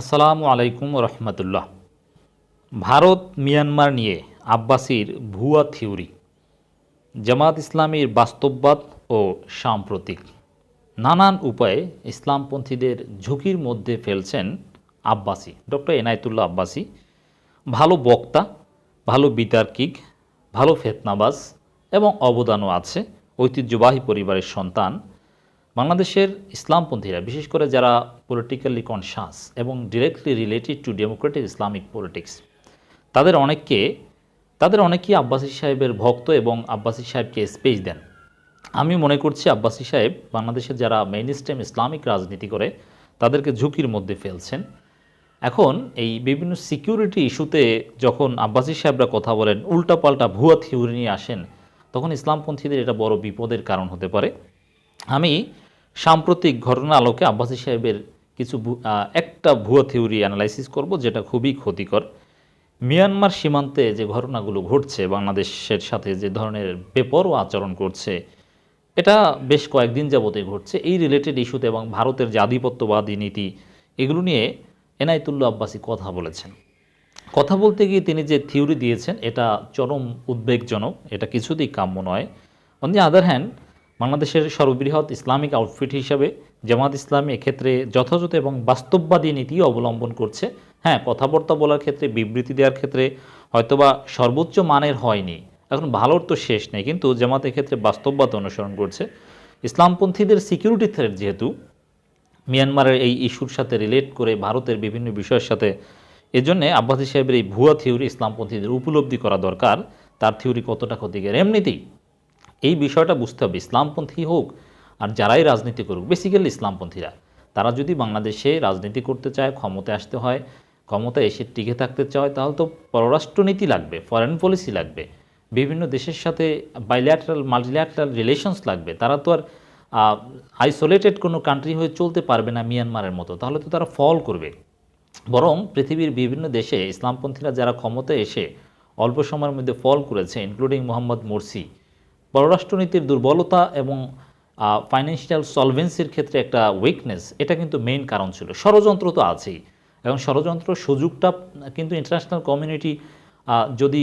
আসসালামু আলাইকুম রহমতুল্লাহ। ভারত মিয়ানমার নিয়ে আব্বাসির ভুয়া থিওরি, জামাত ইসলামীর বাস্তববাদ ও সাম্প্রতিক নানান উপায়ে ইসলামপন্থীদের ঝুঁকির মধ্যে ফেলছেন আব্বাসি, ডক্টর এনায়েতুল্লাহ আব্বাসি। ভালো বক্তা, ভালো বিতার্কিক, ভালো ফেতনাবাজ এবং অবদানও আছে। ঐতিহ্যবাহী পরিবারের সন্তান। বাংলাদেশের ইসলামপন্থীরা, বিশেষ করে যারা পলিটিক্যালি কনসাস এবং directly related to Democratic Islamic politics, তাদের অনেকেই আব্বাসী সাহেবের ভক্ত এবং আব্বাসী সাহেবকে স্পেস দেন। আমি মনে করছি আব্বাসী সাহেব বাংলাদেশের যারা মেইন স্ট্রিম ইসলামিক রাজনীতি করে তাদেরকে ঝুঁকির মধ্যে ফেলছেন। এখন এই বিভিন্ন সিকিউরিটি ইস্যুতে যখন আব্বাসী সাহেবরা কথা বলেন, উল্টাপাল্টা ভুয়া থিওরি নিয়ে আসেন, তখন ইসলামপন্থীদের এটা বড় বিপদের কারণ হতে পারে। আমি সাম্প্রতিক ঘটনার আলোকে আব্বাসী সাহেবের একটা ভুয়া থিওরি অ্যানালাইসিস করব, যেটা খুবই ক্ষতিকর। মিয়ানমার সীমান্তে যে ঘটনাগুলো ঘটছে, বাংলাদেশের সাথে যে ধরনের বেপরোয়া আচরণ করছে, এটা বেশ কয়েকদিন যাবতে ঘটছে। এই রিলেটেড ইস্যুতে এবং ভারতের যে আধিপত্যবাদী নীতি, এগুলো নিয়ে এনায়েতুল্লাহ আব্বাসি কথা বলেছেন। কথা বলতে গিয়ে তিনি যে থিওরি দিয়েছেন, এটা চরম উদ্বেগজনক, এটা কিছুতেই কাম্য নয়। অন দি আদার হ্যান্ড, বাংলাদেশের সর্ববৃহৎ ইসলামিক আউটফিট হিসাবে জামাত ইসলামী এক্ষেত্রে যথাযথ এবং বাস্তববাদী নীতি অবলম্বন করছে। হ্যাঁ, কথাবার্তা বলার ক্ষেত্রে, বিবৃতি দেওয়ার ক্ষেত্রে হয়তোবা সর্বোচ্চ মানের হয়নি, এখন ভালোর তো শেষ নেই, কিন্তু জামাত এক্ষেত্রে বাস্তববাদ অনুসরণ করছে। ইসলামপন্থীদের সিকিউরিটি থ্রেট যেহেতু মিয়ানমারের এই ইস্যুর সাথে রিলেট করে ভারতের বিভিন্ন বিষয়ের সাথে, এজন্যে আব্বাসী সাহেবের এই ভুয়া থিওরি ইসলামপন্থীদের উপলব্ধি করা দরকার, তার থিওরি কতটা ক্ষতিকর। এমনিতেই এই বিষয়টা বুঝতে হবে, ইসলামপন্থী হোক আর যারাই রাজনীতি করুক, বেসিক্যালি ইসলামপন্থীরা, তারা যদি বাংলাদেশে রাজনীতি করতে চায়, ক্ষমতায় আসতে হয়, ক্ষমতায় এসে টিকে থাকতে চায়, তাহলে তো পররাষ্ট্রনীতি লাগবে, ফরেন পলিসি লাগবে, বিভিন্ন দেশের সাথে বাইল্যাটারাল মাল্টিল্যাটারাল রিলেশনস লাগবে। তারা তো আর আইসোলেটেড কোনো কান্ট্রি হয়ে চলতে পারবে না মিয়ানমারের মতো, তাহলে তো তারা ফল করবে। বরং পৃথিবীর বিভিন্ন দেশে ইসলামপন্থীরা যারা ক্ষমতায় এসে অল্প সময়ের মধ্যে ফল করেছে, ইনক্লুডিং মোহাম্মদ মোরসি, পররাষ্ট্রনীতির দুর্বলতা এবং ফাইন্যান্সিয়াল সলভেন্সির ক্ষেত্রে একটা উইকনেস, এটা কিন্তু মেইন কারণ ছিল। ষড়যন্ত্র তো আছেই, এবং ষড়যন্ত্র সুযোগটা কিন্তু ইন্টারন্যাশনাল কমিউনিটি যদি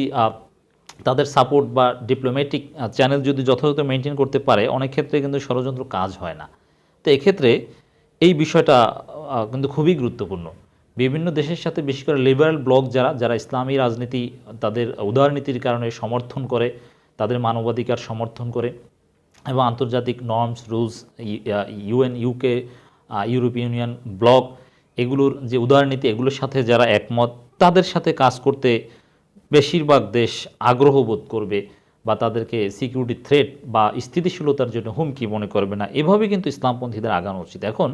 তাদের সাপোর্ট বা ডিপ্লোম্যাটিক চ্যানেল যদি যথাযথ মেনটেন করতে পারে, অনেক ক্ষেত্রে কিন্তু ষড়যন্ত্র কাজ হয় না। তো এক্ষেত্রে এই বিষয়টা কিন্তু খুবই গুরুত্বপূর্ণ। বিভিন্ন দেশের সাথে, বিশেষ করে লিবারেল ব্লক যারা ইসলামী রাজনীতি, তাদের উদারনীতির কারণে সমর্থন করে, তাদের মানবাধিকার সমর্থন করে এবং আন্তর্জাতিক norms rules, UN, UK, European union, block, এগুলোর যে উদারনীতি, এগুলোর সাথে যারা একমত, তাদের সাথে কাজ করতে বেশিরভাগ দেশ আগ্রহ বোধ করবে, বা তাদেরকে সিকিউরিটি থ্রেট বা স্থিতিশীলতার জন্য হুমকি মনে করবে না। এভাবে কিন্তু ইসলামপন্থীদের আগানো উচিত। এখন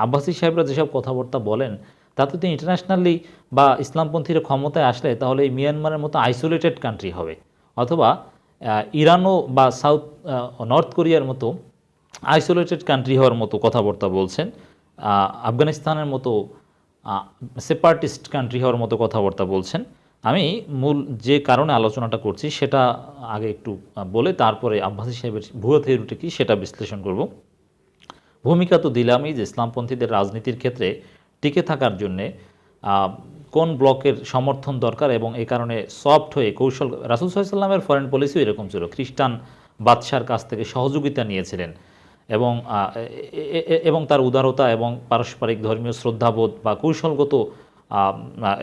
আব্বাসী সাহেবরা যেসব কথাবার্তা বলেন, তাতে তো ইন্টারন্যাশনালি বা ইসলামপন্থীরা ক্ষমতায় আসলে তাহলে এই মিয়ানমারের মতো আইসোলেটেড কান্ট্রি হবে, অথবা ইরানও বা নর্থ কোরিয়ার মতো আইসোলেটেড কান্ট্রি হওয়ার মতো কথাবার্তা বলছেন, আফগানিস্তানের মতো সেপারেটিস্ট কান্ট্রি হওয়ার মতো কথাবার্তা বলছেন। আমি মূল যে কারণে আলোচনাটা করছি সেটা আগে একটু বলে তারপরে আব্বাসী সাহেবের ভুয়া থিওরিটা কি সেটা বিশ্লেষণ করব। ভূমিকা তো দিলামই যে ইসলামপন্থীদের রাজনীতির ক্ষেত্রে টিকে থাকার জন্যে কোন ব্লকের সমর্থন দরকার, এবং এই কারণে সফট হয়ে কৌশল, রাসূল সাল্লাল্লাহু আলাইহি ওয়াসাল্লামের ফরেন পলিসিও এরকম ছিল, খ্রিস্টান বাদশার কাছ থেকে সহযোগিতা নিয়েছিলেন, এবং তার উদারতা এবং পারস্পরিক ধর্মীয় শ্রদ্ধাবোধ বা কৌশলগত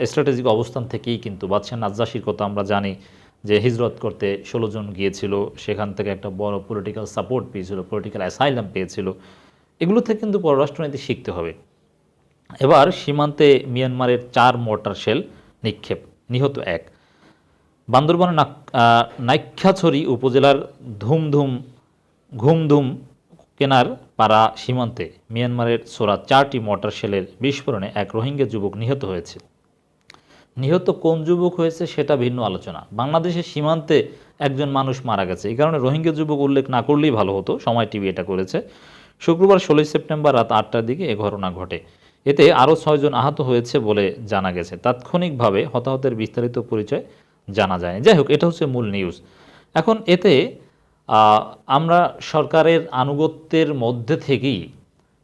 স্ট্র্যাটেজিক অবস্থান থেকেই কিন্তু বাদশাহ নাজ্জাশির কথা আমরা জানি, যে হিজরত করতে 16 জন গিয়েছিল, সেখান থেকে একটা বড় পলিটিক্যাল সাপোর্ট পেয়েছিল, পলিটিক্যাল অ্যাসাইলাম পেয়েছিল। এগুলো থেকে কিন্তু পররাষ্ট্রনীতি শিখতে হবে। এবার সীমান্তে মিয়ানমারের 4 মর্টার শেল নিক্ষেপ, নিহত 1। বান্দরবানের নাইক্ষ্যাছড়ি উপজেলার ঘুমধুম কেনার পাড়া সীমান্তে মিয়ানমারের ছোড়া 4টি মর্টার শেলের বিস্ফোরণে এক রোহিঙ্গা যুবক নিহত হয়েছে। নিহত কোন যুবক হয়েছে সেটা ভিন্ন আলোচনা, বাংলাদেশের সীমান্তে একজন মানুষ মারা গেছে, এই কারণে রোহিঙ্গা যুবক উল্লেখ না করলেই ভালো হতো। সময় টিভি এটা করেছে। শুক্রবার 16 সেপ্টেম্বর রাত 8টার দিকে এ ঘটনা ঘটে। এতে আরও 6 জন আহত হয়েছে বলে জানা গেছে। তাৎক্ষণিকভাবে হতাহতের বিস্তারিত পরিচয় জানা যায়নি। যাই হোক, এটা হচ্ছে মূল নিউজ। এখন এতে আমরা সরকারের আনুগত্যের মধ্যে থেকেই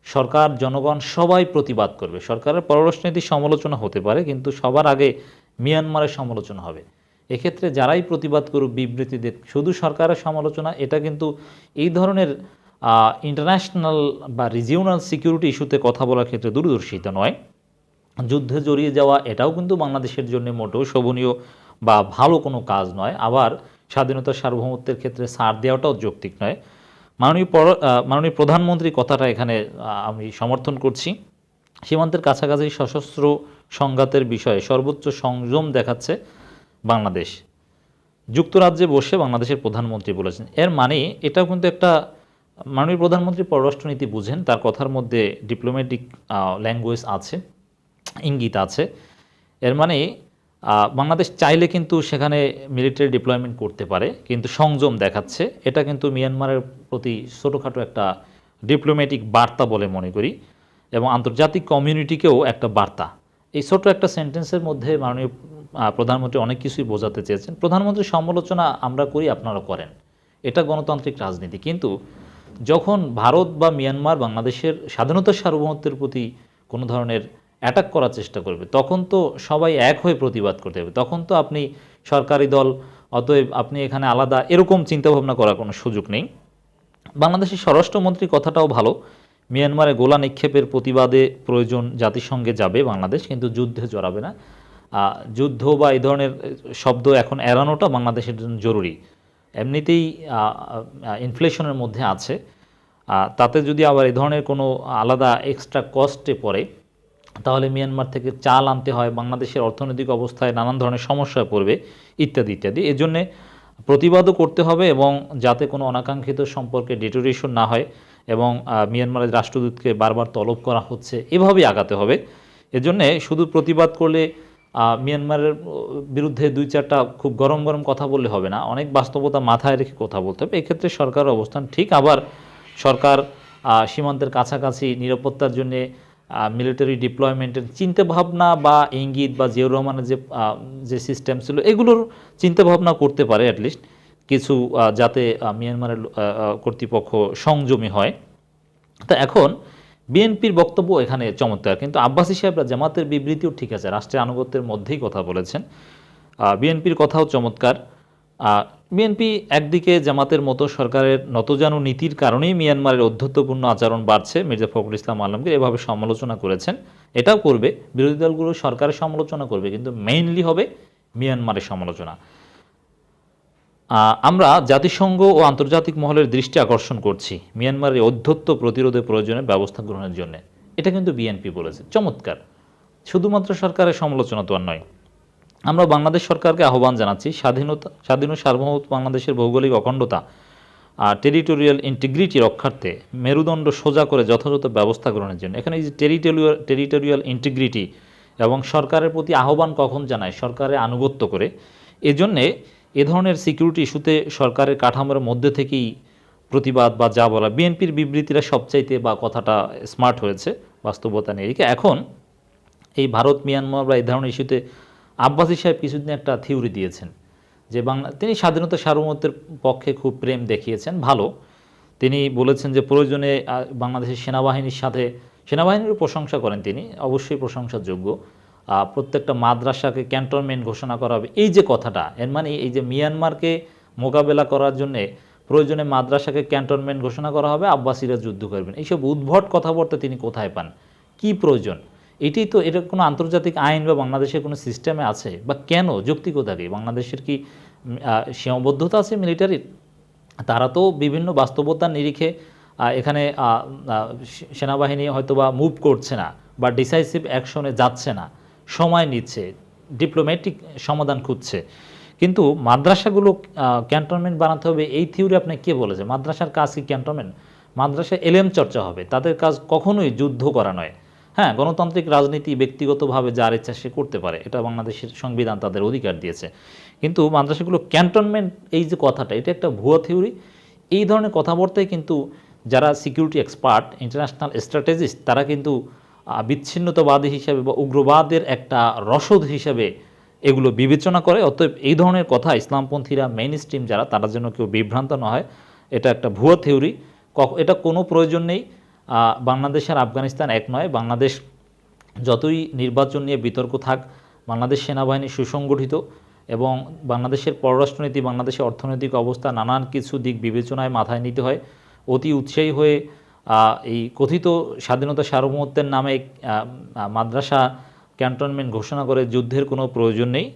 সরকার জনগণ সবাই প্রতিবাদ করবে। সরকারের পররাষ্ট্রনীতি সমালোচনা হতে পারে, কিন্তু সবার আগে মিয়ানমারের সমালোচনা হবে। এক্ষেত্রে যারাই প্রতিবাদ করুক, বিবৃতি দেন, শুধু সরকারের সমালোচনা, এটা কিন্তু এই ধরনের ইন্টারন্যাশনাল বা রিজিওনাল সিকিউরিটি ইস্যুতে কথা বলার ক্ষেত্রে দূরদর্শিতা নয়। যুদ্ধে জড়িয়ে যাওয়া এটাও কিন্তু বাংলাদেশের জন্য মোটেও শোভনীয় বা ভালো কোনো কাজ নয়। আবার স্বাধীনতা সার্বভৌমত্বের ক্ষেত্রে ছাড় দেওয়াটাও যৌক্তিক নয়। মাননীয় প্রধানমন্ত্রী কথাটা এখানে আমি সমর্থন করছি। সীমান্তের কাছাকাছি সশস্ত্র সংঘাতের বিষয়ে সর্বোচ্চ সংযম দেখাচ্ছে বাংলাদেশ। যুক্তরাজ্যে বসে বাংলাদেশের প্রধানমন্ত্রী বলেছেন। এর মানে এটাও কিন্তু একটা, মাননীয় প্রধানমন্ত্রী পররাষ্ট্রনীতি বুঝেন, তার কথার মধ্যে ডিপ্লোম্যাটিক ল্যাঙ্গুয়েজ আছে, ইঙ্গিত আছে। এর মানে বাংলাদেশ চাইলে কিন্তু সেখানে মিলিটারি ডিপ্লয়মেন্ট করতে পারে, কিন্তু সংযম দেখাচ্ছে। এটা কিন্তু মিয়ানমারের প্রতি ছোটোখাটো একটা ডিপ্লোম্যাটিক বার্তা বলে মনে করি, এবং আন্তর্জাতিক কমিউনিটিকেও একটা বার্তা। এই ছোট একটা সেন্টেন্সের মধ্যে মাননীয় প্রধানমন্ত্রী অনেক কিছুই বোঝাতে চেয়েছেন। প্রধানমন্ত্রীর সমালোচনা আমরা করি, আপনারা করেন, এটা গণতান্ত্রিক রাজনীতি। কিন্তু যখন ভারত বা মিয়ানমার বাংলাদেশের স্বাধীনতা সার্বভৌমত্বের প্রতি কোনো ধরনের অ্যাটাক করার চেষ্টা করবে, তখন তো সবাই এক হয়ে প্রতিবাদ করতে হবে। তখন তো আপনি সরকারি দল, অতএব আপনি এখানে আলাদা, এরকম চিন্তাভাবনা করার কোনো সুযোগ নেই। বাংলাদেশের স্বরাষ্ট্রমন্ত্রী কথাটাও ভালো, মিয়ানমারে গোলা নিক্ষেপের প্রতিবাদে প্রয়োজন জাতিসংঘে যাবে বাংলাদেশ, কিন্তু যুদ্ধে জড়াবে না। যুদ্ধ বা এই ধরনের শব্দ এখন এড়ানোটা বাংলাদেশের জন্য জরুরি। এমনিতেই ইনফ্লেশনের মধ্যে আছে, তাতে যদি আবার এই ধরনের কোনো আলাদা এক্সট্রা কস্টে পড়ে, তাহলে মিয়ানমার থেকে চাল আনতে হয়, বাংলাদেশের অর্থনৈতিক অবস্থায় নানান ধরনের সমস্যায় পড়বে, ইত্যাদি ইত্যাদি। এজন্যে প্রতিবাদও করতে হবে, এবং যাতে কোনো অনাকাঙ্ক্ষিত সম্পর্কে ডিটোরিয়েশন না হয়, এবং মিয়ানমারের রাষ্ট্রদূতকে বারবার তলব করা হচ্ছে, এভাবেই আগাতে হবে। এজন্যে শুধু প্রতিবাদ করলে, মিয়ানমারের বিরুদ্ধে দুই চারটা খুব গরম গরম কথা বললে হবে না, অনেক বাস্তবতা মাথায় রেখে কথা বলতে হবে। এক্ষেত্রে সরকারের অবস্থান ঠিক। আবার সরকার সীমান্তের কাছাকাছি নিরাপত্তার জন্যে মিলিটারি ডিপ্লয়মেন্টের চিন্তাভাবনা বা ইঙ্গিত বা জিয়াউর রহমানের যে সিস্টেম ছিল, এগুলোর চিন্তাভাবনা করতে পারে অ্যাটলিস্ট কিছু, যাতে মিয়ানমারের কর্তৃপক্ষ সংযমী হয়। তা এখন বিএনপির বক্তব্য এখানে চমৎকার, কিন্তু আব্বাসী সাহেবরা জামাতের বিবৃতিও ঠিক আছে, রাষ্ট্রের আনুগত্যের মধ্যেই কথা বলেছেন। বিএনপির কথাও চমৎকার। বিএনপি একদিকে জামাতের মতো সরকারের নতজানু নীতির কারণেই মিয়ানমারের অধ্যত্বপূর্ণ আচরণ বাড়ছে, মির্জা ফখরুল ইসলাম আলমগীর এভাবে সমালোচনা করেছেন। এটাও করবে, বিরোধী দলগুলো সরকারের সমালোচনা করবে, কিন্তু মেইনলি হবে মিয়ানমারের সমালোচনা। আমরা জাতিসংঘ ও আন্তর্জাতিক মহলের দৃষ্টি আকর্ষণ করছি মিয়ানমারের অধ্যত্ব প্রতিরোধে প্রয়োজনে ব্যবস্থা গ্রহণের জন্য। এটা কিন্তু বিএনপি বলেছে, চমৎকার। শুধুমাত্র সরকারের সমালোচনা তো আর নয়। আমরা বাংলাদেশ সরকারকে আহ্বান জানাচ্ছি স্বাধীন ও সার্বভৌম বাংলাদেশের ভৌগোলিক অখণ্ডতা টেরিটোরিয়াল ইন্টিগ্রিটি রক্ষার্থে মেরুদণ্ড সোজা করে যথাযথ ব্যবস্থা গ্রহণের জন্য। এখানে এই যে টেরিটোরিয়াল ইন্টিগ্রিটি এবং সরকারের প্রতি আহ্বান কখন জানায়, সরকারের আনুগত্য করে। এজন্যে এ ধরনের সিকিউরিটি ইস্যুতে সরকারের কাঠামোর মধ্যে থেকেই প্রতিবাদ বা যা বলা, বিএনপির বিবৃতিরা সবচাইতে বা কথাটা স্মার্ট হয়েছে বাস্তবতা নিয়ে। এখন এই ভারত মিয়ানমার বা এই ধরনের ইস্যুতে আব্বাসী সাহেব কিছুদিন একটা থিওরি দিয়েছেন যে তিনি স্বাধীনতা সার্বভৌমত্বের পক্ষে খুব প্রেম দেখিয়েছেন, ভালো। তিনি বলেছেন যে প্রয়োজনে বাংলাদেশের সেনাবাহিনীর সাথে, সেনাবাহিনীরও প্রশংসা করেন তিনি, অবশ্যই প্রশংসার যোগ্য, প্রত্যেকটা মাদ্রাসাকে ক্যান্টনমেন্ট ঘোষণা করা হবে। এই যে কথাটা, এর মানে এই যে মিয়ানমারকে মোকাবেলা করার জন্যে প্রয়োজনে মাদ্রাসাকে ক্যান্টনমেন্ট ঘোষণা করা হবে, আব্বাসীরা যুদ্ধ করবেন, এইসব উদ্ভট কথাবার্তা তিনি কোথায় পান, কি প্রয়োজন? এটাই তো, এটা কোনো আন্তর্জাতিক আইন বা বাংলাদেশের কোনো সিস্টেমে আছে বা কেন, যৌক্তিকতা কি? বাংলাদেশের কি সীমাবদ্ধতা আছে মিলিটারির? তারা তো বিভিন্ন বাস্তবতার নিরিখে এখানে সেনাবাহিনী হয়তো বা মুভ করছে না বা ডিসাইসিভ অ্যাকশনে যাচ্ছে না, সময় নিচ্ছে, ডিপ্লোম্যাটিক সমাধান খুঁজছে। কিন্তু মাদ্রাসাগুলো ক্যান্টনমেন্ট বানাতে হবে, এই থিওরি আপনি কে বলেছে? মাদ্রাসার কাজ কি ক্যান্টনমেন্ট? মাদ্রাসায় এলেম চর্চা হবে, তাদের কাজ কখনোই যুদ্ধ করা নয়। হ্যাঁ, গণতান্ত্রিক রাজনীতি ব্যক্তিগতভাবে যার ইচ্ছা সে করতে পারে, এটা বাংলাদেশের সংবিধান তাদের অধিকার দিয়েছে। কিন্তু মাদ্রাসাগুলো ক্যান্টনমেন্ট, এই যে কথাটা, এটা একটা ভুয়া থিওরি। এই ধরনের কথাবার্তায় কিন্তু যারা সিকিউরিটি এক্সপার্ট, ইন্টারন্যাশনাল স্ট্র্যাটেজিস্ট, তারা কিন্তু বিচ্ছিন্নতাবাদী হিসাবে বা উগ্রবাদের একটা রসদ হিসাবে এগুলো বিবেচনা করে। অতএব এই ধরনের কথা ইসলামপন্থীরা, মেইন স্ট্রিম যারা, তারা যেন কেউ বিভ্রান্ত না হয়। এটা একটা ভুয়া থিওরি, এটা কোনো প্রয়োজন নেই। বাংলাদেশ আর আফগানিস্তান এক নয়। বাংলাদেশ যতই নির্বাচন নিয়ে বিতর্ক থাক, বাংলাদেশ সেনাবাহিনী সুসংগঠিত এবং বাংলাদেশের পররাষ্ট্রনীতি, বাংলাদেশের অর্থনৈতিক অবস্থা, নানান কিছু দিক বিবেচনায় মাথায় নিতে হয়। অতি উৎসাহী হয়ে এই কথিত স্বাধীনতা সার্বভৌমত্বের নামে মাদ্রাসা ক্যান্টনমেন্ট ঘোষণা করে যুদ্ধের কোনো প্রয়োজন নেই।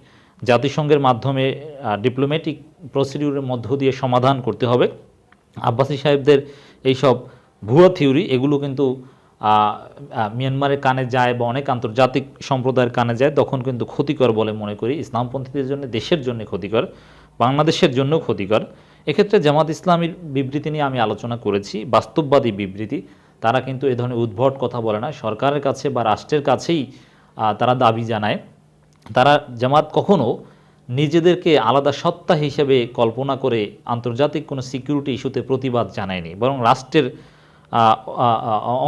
জাতিসংঘের মাধ্যমে ডিপ্লোম্যাটিক প্রসিডিউরের মধ্য দিয়ে সমাধান করতে হবে। আব্বাসী সাহেবদের এইসব ভুয়া থিওরি, এগুলো কিন্তু মিয়ানমারের কানে যায় বা অনেক আন্তর্জাতিক সম্প্রদায়ের কানে যায়, তখন কিন্তু ক্ষতিকর বলে মনে করি। ইসলামপন্থীদের জন্য, দেশের জন্য ক্ষতিকর, বাংলাদেশের জন্য ক্ষতিকর। এক্ষেত্রে জামাত ইসলামীর বিবৃতি নিয়ে আমি আলোচনা করেছি, বাস্তববাদী বিবৃতি। তারা কিন্তু এ ধরনের উদ্ভট কথা বলে না, সরকারের কাছে বা রাষ্ট্রের কাছেই তারা দাবি জানায়। তারা জামাত কখনো নিজেদেরকে আলাদা সত্তা হিসেবে কল্পনা করে আন্তর্জাতিক কোনো সিকিউরিটি ইস্যুতে প্রতিবাদ জানায়নি, বরং রাষ্ট্রের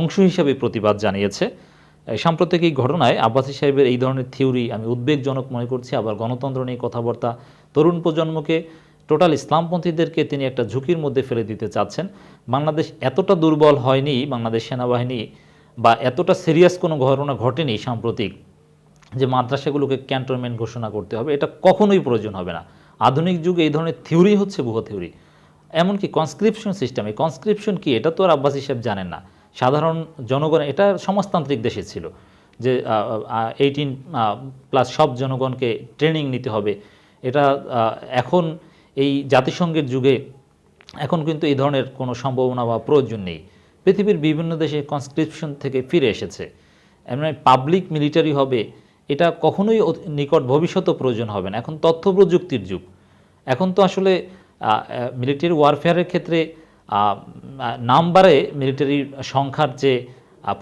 অংশ হিসেবে প্রতিবাদ জানিয়েছে। সাম্প্রতিক এই ঘটনায় আব্বাসী সাহেবের এই ধরনের থিওরি আমি উদ্বেগজনক মনে করছি। আবার গণতন্ত্র নিয়ে কথাবার্তা, তরুণ প্রজন্মকে, টোটাল ইসলামপন্থীদেরকে তিনি একটা ঝুঁকির মধ্যে ফেলে দিতে চাচ্ছেন। বাংলাদেশ এতটা দুর্বল হয়নি, বাংলাদেশ সেনাবাহিনী বা এতটা সিরিয়াস কোনো ঘটনা ঘটেনি সাম্প্রতিক যে মাদ্রাসাগুলোকে ক্যান্টনমেন্ট ঘোষণা করতে হবে। এটা কখনোই প্রয়োজন হবে না। আধুনিক যুগে এই ধরনের থিওরি হচ্ছে ভুয়া থিওরি। এমনকি কনস্ক্রিপশন সিস্টেম, এই কনস্ক্রিপশন কি এটা তো আর আব্বাসী সাহেব জানেন না। সাধারণ জনগণ, এটা সমাজতান্ত্রিক দেশে ছিল যে 18+ সব জনগণকে ট্রেনিং নিতে হবে। এটা এখন এই জাতিসংঘের যুগে এখন কিন্তু এই ধরনের কোনো সম্ভাবনা বা প্রয়োজন নেই। পৃথিবীর বিভিন্ন দেশে কনস্ক্রিপশন থেকে ফিরে এসেছে। এমনি পাবলিক মিলিটারি হবে, এটা কখনোই নিকট ভবিষ্যতে প্রয়োজন হবে না। এখন তথ্য প্রযুক্তির যুগ। এখন তো আসলে মিলিটারি ওয়ারফেয়ারের ক্ষেত্রে নাম্বারে মিলিটারির সংখ্যার চেয়ে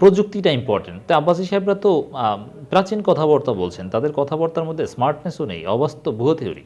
প্রযুক্তিটা ইম্পর্টেন্ট। তো আব্বাসী সাহেবরা তো প্রাচীন কথাবার্তা বলছেন, তাদের কথাবার্তার মধ্যে স্মার্টনেসও নেই, অবাস্তব, ভুয়া থিওরি।